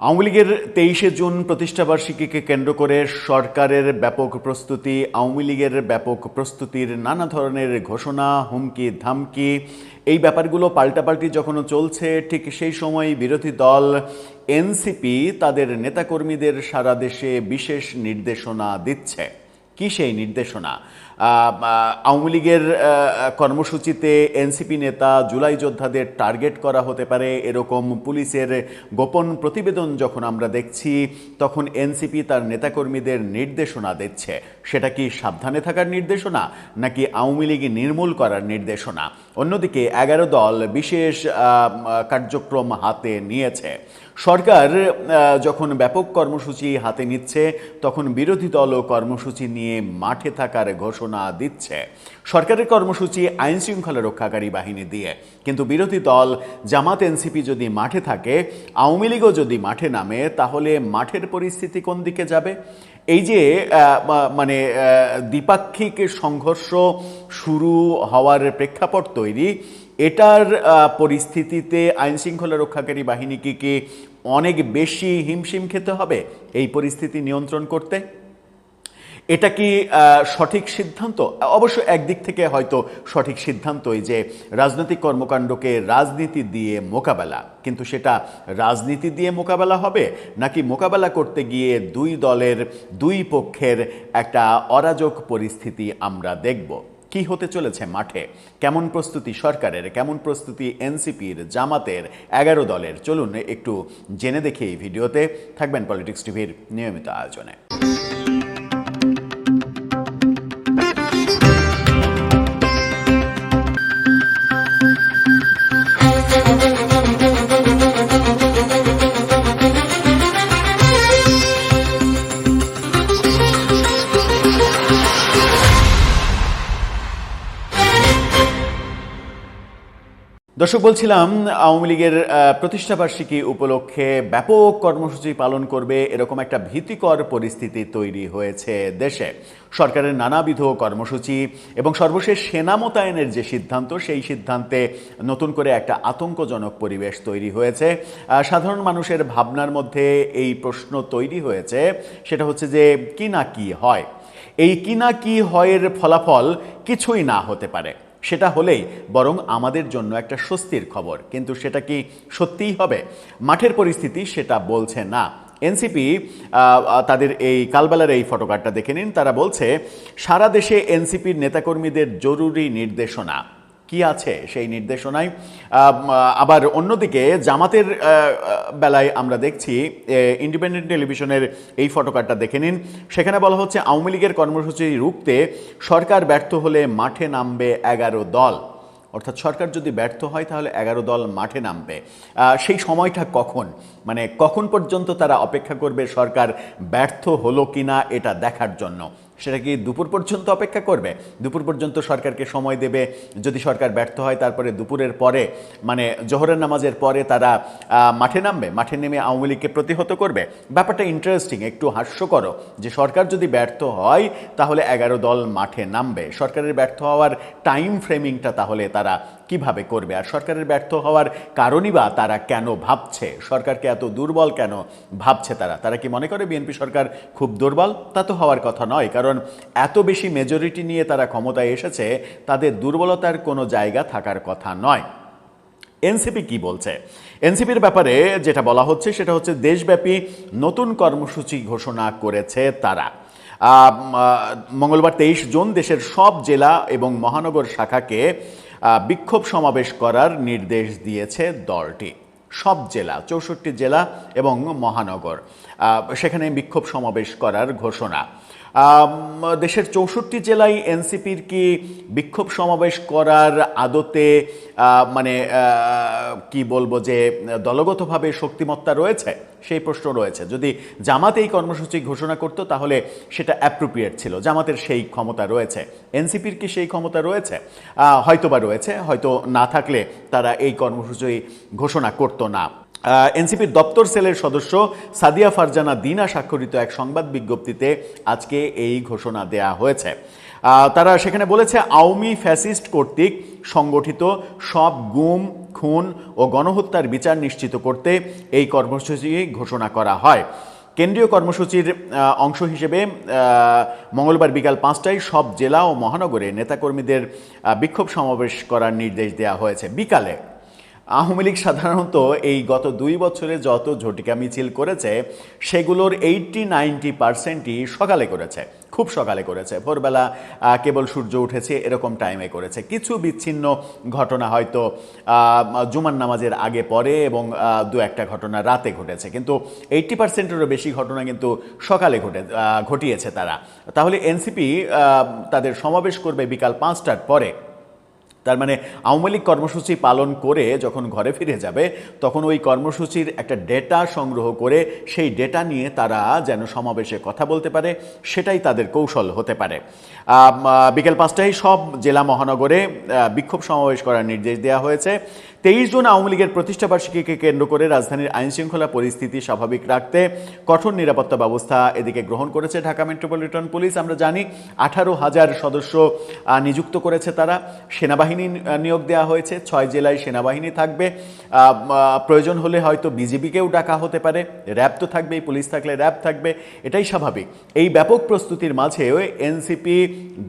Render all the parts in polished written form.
আওয়ামী লীগের 23শে জুন প্রতিষ্ঠাবার্ষিকীকে কেন্দ্র করে সরকারের ব্যাপক প্রস্তুতি, আওয়ামী লীগের ব্যাপক প্রস্তুতির নানা ধরনের ঘোষণা, হুমকি ধামকি, এই ব্যাপারগুলো পাল্টাপাল্টি যখন চলছে, ঠিক সেই সময় বিরোধী দল এনসিপি তাদের নেতাকর্মীদের সারা দেশে বিশেষ নির্দেশনা দিচ্ছে। কি সেই নির্দেশনা? আওয়ামী লীগের কর্মসূচিতে এনসিপি নেতা জুলাই যোদ্ধাদের টার্গেট করা হতে পারে এরকম পুলিশের গোপন প্রতিবেদন যখন আমরা দেখছি, তখন এনসিপি তার নেতাকর্মীদের নির্দেশনা দিচ্ছে। সেটা কি সাবধানে থাকার নির্দেশনা নাকি আওয়ামী লীগ নির্মূল করার নির্দেশনা? অন্যদিকে 11 দল বিশেষ কার্যক্রম হাতে নিয়েছে। সরকার যখন ব্যাপক কর্মসূচি হাতে নিচ্ছে, তখন বিরোধী দলও কর্মসূচি নিয়ে মাঠে থাকার ঘোষণা দিচ্ছে। সরকারের কর্মসূচি আইন শৃঙ্খলা রক্ষাকারী বাহিনী দিয়ে, কিন্তু বিরোধী দল জামাত এনসিপি যদি মাঠে থাকে, আওয়ামী লীগও যদি মাঠে নামে, তাহলে মাঠের পরিস্থিতি কোন দিকে যাবে? এই যে দ্বিপাক্ষিক সংঘর্ষ শুরু হওয়ার প্রেক্ষাপট তৈরি, এটার পরিস্থিতিতে আইন শৃঙ্খলা রক্ষাকারী বাহিনীকে কি অনেক বেশি হিমশিম খেতে হবে এই পরিস্থিতি নিয়ন্ত্রণ করতে? এটা কি সঠিক সিদ্ধান্ত? অবশ্য একদিক থেকে হয়তো সঠিক সিদ্ধান্তই যে রাজনৈতিক কর্মকাণ্ডকে রাজনীতি দিয়ে মোকাবেলা, কিন্তু সেটা রাজনীতি দিয়ে মোকাবেলা হবে নাকি মোকাবেলা করতে গিয়ে দুই দলের দুই পক্ষের একটা অরাজক পরিস্থিতি আমরা দেখব? কি হতে চলেছে মাঠে? কেমন প্রস্তুতি সরকারের, কেমন প্রস্তুতি এনসিপির, জামাতের, 11 দলের? চলুন একটু জেনে দেখি এই ভিডিওতে। থাকবেন পলিটিক্স টিভির নিয়মিত আয়োজনে। দর্শক, বলছিলাম আওয়ামী লীগের প্রতিষ্ঠাবার্ষিকী উপলক্ষে ব্যাপক কর্মসূচি পালন করবে এরকম একটা ভীতিকর পরিস্থিতি তৈরি হয়েছে দেশে। সরকারের নানাবিধ কর্মসূচি এবং সর্বশেষ সেনা মোতায়েনের যে সিদ্ধান্ত, সেই সিদ্ধান্তে নতুন করে একটা আতঙ্কজনক পরিবেশ তৈরি হয়েছে। সাধারণ মানুষের ভাবনার মধ্যে এই প্রশ্ন তৈরি হয়েছে, সেটা হচ্ছে যে কি না কি হয়। এই কি না কি হয়ের ফলাফল কিছুই না হতে পারে। সেটা হলেই বরং আমাদের জন্য একটা স্বস্তির খবর, কিন্তু সেটা কি সত্যিই হবে? মাঠের পরিস্থিতি সেটা বলছে না। এনসিপি তাদের এই কালবেলার এই ফটোকার্ডটা দেখে নিন। তারা বলছে সারা দেশে এনসিপির নেতাকর্মীদের জরুরি নির্দেশনা। কি আছে সেই নির্দেশনায়? আবার অন্যদিকে জামাতের বেলায় আমরা দেখছি, ইন্ডিপেন্ডেন্ট টেলিভিশনের এই ফটোকার্ডটা দেখে নিন। সেখানে বলা হচ্ছে আওয়ামী লীগের কর্মসূচি রুখতে সরকার ব্যর্থ হলে মাঠে নামবে 11 দল। অর্থাৎ সরকার যদি ব্যর্থ হয় তাহলে 11 দল মাঠে নামবে। সেই সময়টা কখন, মানে কখন পর্যন্ত তারা অপেক্ষা করবে সরকার ব্যর্থ হলো কিনা এটা দেখার জন্য? সেটা কি দুপুর পর্যন্ত অপেক্ষা করবে? দুপুর পর্যন্ত সরকারকে সময় দেবে। যদি সরকার ব্যর্থ হয় তারপরে দুপুরের পরে, মানে জোহরের নামাজের পরে তারা মাঠে নামবে, মাঠে নেমে আওয়ামী লীগকে প্রতিহত করবে। ব্যাপারটা ইন্টারেস্টিং, একটু হাস্যকর যে সরকার যদি ব্যর্থ হয় তাহলে 11 দল মাঠে নামবে। সরকারের ব্যর্থ হওয়ার টাইম ফ্রেমিংটা তাহলে তারা কিভাবে করবে? আর সরকারের ব্যর্থ হওয়ার কারণই বা তারা কেন ভাবছে? সরকারকে এত দুর্বল কেন ভাবছে তারা? তারা কি মনে করে বিএনপি সরকার খুব দুর্বল? তা তো হওয়ার কথা নয়, কারণ এত বেশি মেজরিটি নিয়ে তারা ক্ষমতায় এসেছে, তাদের দুর্বলতার কোনো জায়গা থাকার কথা নয়। এনসিপি কি বলছে? এনসিপির ব্যাপারে যেটা বলা হচ্ছে সেটা হচ্ছে দেশব্যাপী নতুন কর্মসূচি ঘোষণা করেছে তারা। মঙ্গলবার 23 জুন দেশের সব জেলা এবং মহানগর শাখাকে বিক্ষোভ সমাবেশ করার নির্দেশ দিয়েছে দলটি। সব জেলা, 64 জেলা এবং মহানগর, সেখানে বিক্ষোভ সমাবেশ করার ঘোষণা। দেশের 64 জেলায় এনসিপির কি বিক্ষোভ সমাবেশ করার আদতে কি বলবো যে দলগতভাবে শক্তিমত্তা রয়েছে? সেই প্রশ্ন রয়েছে। যদি জামাত এই কর্মসূচি ঘোষণা করত তাহলে সেটা অ্যাপ্রোপ্রিয়েট ছিল। জামাতের সেই ক্ষমতা রয়েছে। এনসিপির কি সেই ক্ষমতা রয়েছে? হয়তোবা রয়েছে, হয়তো না থাকলে তারা এই কর্মসূচি ঘোষণা করত না। এনসিপির দপ্তর সেলের সদস্য সাদিয়া ফারজানা দিনা স্বাক্ষরিত এক সংবাদ বিজ্ঞপ্তিতে আজকে এই ঘোষণা দেয়া হয়েছে। তারা সেখানে বলেছে আওয়ামী ফ্যাসিস্ট কর্তৃক সংগঠিত সব গুম, খুন ও গণহত্যার বিচার নিশ্চিত করতে এই কর্মসূচি ঘোষণা করা হয়। কেন্দ্রীয় কর্মসূচির অংশ হিসেবে মঙ্গলবার বিকাল 5টায় সব জেলা ও মহানগরে নেতাকর্মীদের বিক্ষোভ সমাবেশ করার নির্দেশ দেওয়া হয়েছে। বিকালে আওয়ামী লীগ সাধারণত এই গত 2 বছরে যত ঝটিকা মিছিল করেছে সেগুলোর 80-90%ই সকালে করেছে, খুব সকালে করেছে, ভোরবেলা কেবল সূর্য উঠেছে এরকম টাইমে করেছে। কিছু বিচ্ছিন্ন ঘটনা হয়তো জুমার নামাজের আগে পরে এবং 2-1টা ঘটনা রাতে ঘটেছে, কিন্তু 80%-এরও বেশি ঘটনা কিন্তু সকালে ঘটিয়েছে তারা। তাহলে এনসিপি তাদের সমাবেশ করবে বিকাল 5টার পরে। তার মানে আওয়ামী লীগ কর্মসূচি পালন করে যখন ঘরে ফিরে যাবে তখন ওই কর্মসূচির একটা ডেটা সংগ্রহ করে সেই ডেটা নিয়ে তারা যেন সমাবেশে কথা বলতে পারে, সেটাই তাদের কৌশল হতে পারে। বিকেল 5টায় সব জেলা মহানগরে বিক্ষোভ সমাবেশ করার নির্দেশ দেওয়া হয়েছে। 23 জুন আওয়ামী লীগের প্রতিষ্ঠাবার্ষিকীকে কেন্দ্র করে রাজধানীর আইনশৃঙ্খলা পরিস্থিতি স্বাভাবিক রাখতে কঠোর নিরাপত্তা ব্যবস্থা এদিকে গ্রহণ করেছে ঢাকা মেট্রোপলিটন পুলিশ। আমরা জানি 18,000 সদস্য নিযুক্ত করেছে তারা। সেনাবাহিনী নিয়োগ দেওয়া হয়েছে, 6 জেলায় সেনাবাহিনী থাকবে। প্রয়োজন হলে হয়তো বিজিবিকেও ডাকা হতে পারে, র্যাব তো থাকবেই, পুলিশ থাকলে র্যাব থাকবে, এটাই স্বাভাবিক। এই ব্যাপক প্রস্তুতির মাঝে এনসিপি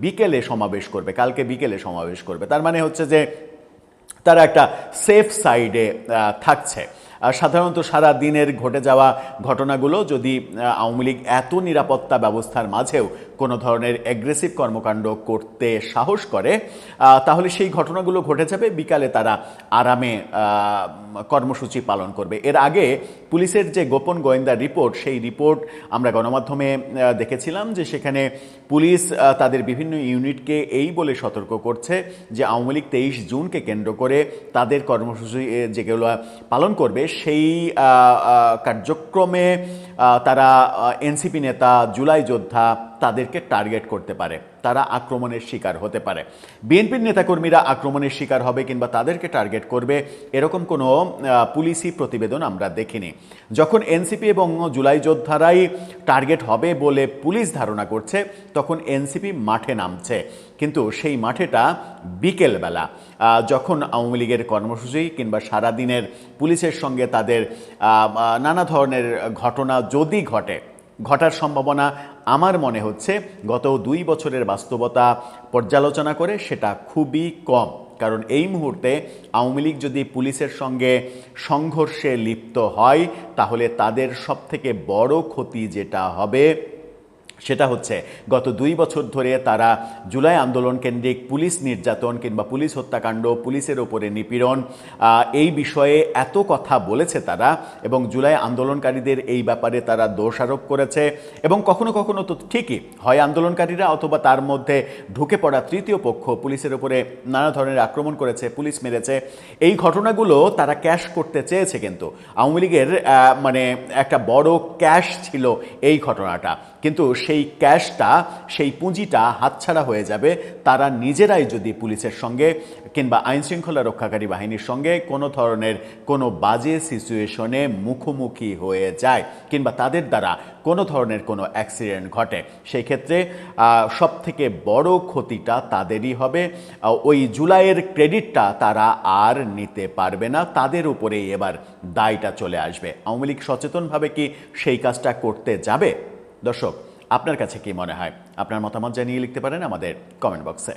বিকেলে সমাবেশ করবে, কালকে বিকেলে সমাবেশ করবে। তার মানে হচ্ছে যে তারা একটা সেফ সাইডে থাকছে। সাধারণত সারা দিনের ঘটে যাওয়া ঘটনাগুলো যদি আওয়ামী লীগ এত নিরাপত্তা ব্যবস্থার মাঝেও কোনো ধরনের অ্যাগ্রেসিভ কর্মকাণ্ড করতে সাহস করে তাহলে সেই ঘটনাগুলো ঘটে যাবে, বিকালে তারা আরামে কর্মসূচি পালন করবে। এর আগে পুলিশের যে গোপন গোয়েন্দা রিপোর্ট, সেই রিপোর্ট আমরা গণমাধ্যমে দেখেছিলাম যে সেখানে পুলিশ তাদের বিভিন্ন ইউনিটকে এই বলে সতর্ক করছে যে আওয়ামী লীগ 23 জুনকে কেন্দ্র করে তাদের কর্মসূচি যেগুলো পালন করবে সেই কার্যক্রমে তারা এনসিপি নেতা, জুলাই যোদ্ধা তাদেরকে টার্গেট করতে পারে, তারা আক্রমণের শিকার হতে পারে। বিএনপির নেতাকর্মীরা আক্রমণের শিকার হবে কিংবা তাদেরকে টার্গেট করবে এরকম কোনো পুলিশি প্রতিবেদন আমরা দেখিনি। যখন এনসিপি এবং জুলাই যোদ্ধারাই টার্গেট হবে বলে পুলিশ ধারণা করছে তখন এনসিপি মাঠে নামছে, কিন্তু সেই মাঠেটা বিকেলবেলা যখন আওয়ামী লীগের কর্মসূচি কিংবা সারাদিনের পুলিশের সঙ্গে তাদের নানা ধরনের ঘটনা যদি ঘটার সম্ভাবনা আমার মনে হচ্ছে গত 2 বছরের বাস্তবতা পর্যালোচনা করে সেটা খুবই কম। কারণ এই মুহূর্তে আওয়ামী লীগ যদি পুলিশের সঙ্গে সংঘর্ষে লিপ্ত হয় তাহলে তাদের সবথেকে বড় ক্ষতি যেটা হবে সেটা হচ্ছে গত 2 বছর ধরে তারা জুলাই আন্দোলন কেন্দ্রিক পুলিশ নির্যাতন কিংবা পুলিশ হত্যাকাণ্ড, পুলিশের ওপরে নিপীড়ন, এই বিষয়ে এত কথা বলেছে তারা, এবং জুলাই আন্দোলনকারীদের এই ব্যাপারে তারা দোষারোপ করেছে। এবং কখনো কখনো তো ঠিকই হয় আন্দোলনকারীরা অথবা তার মধ্যে ঢুকে পড়া তৃতীয় পক্ষ পুলিশের ওপরে নানা ধরনের আক্রমণ করেছে, পুলিশ মেরেছে। এই ঘটনাগুলো তারা ক্যাশ করতে চেয়েছে, কিন্তু আওয়ামী লীগের মানে একটা বড় ক্যাশ ছিল এই ঘটনাটা, কিন্তু সেই ক্যাশটা, সেই পুঁজিটা হাতছাড়া হয়ে যাবে তারা নিজেরাই যদি পুলিশের সঙ্গে কিংবা আইনশৃঙ্খলা রক্ষাকারী বাহিনীর সঙ্গে কোনো ধরনের কোনো বাজে সিচুয়েশনে মুখোমুখি হয়ে যায় কিংবা তাদের দ্বারা কোনো ধরনের কোনো অ্যাক্সিডেন্ট ঘটে। সেই ক্ষেত্রে সবথেকে বড় ক্ষতিটা তাদেরই হবে। ওই জুলাইয়ের ক্রেডিটটা তারা আর নিতে পারবে না, তাদের উপরেই এবার দায়টা চলে আসবে। আওয়ামী লীগ সচেতনভাবে কি সেই কাজটা করতে যাবে? দর্শক, আপনার কাছে কি মনে হয়? আপনার মতামত জানিয়ে লিখতে পারেন আমাদের কমেন্ট বক্সে।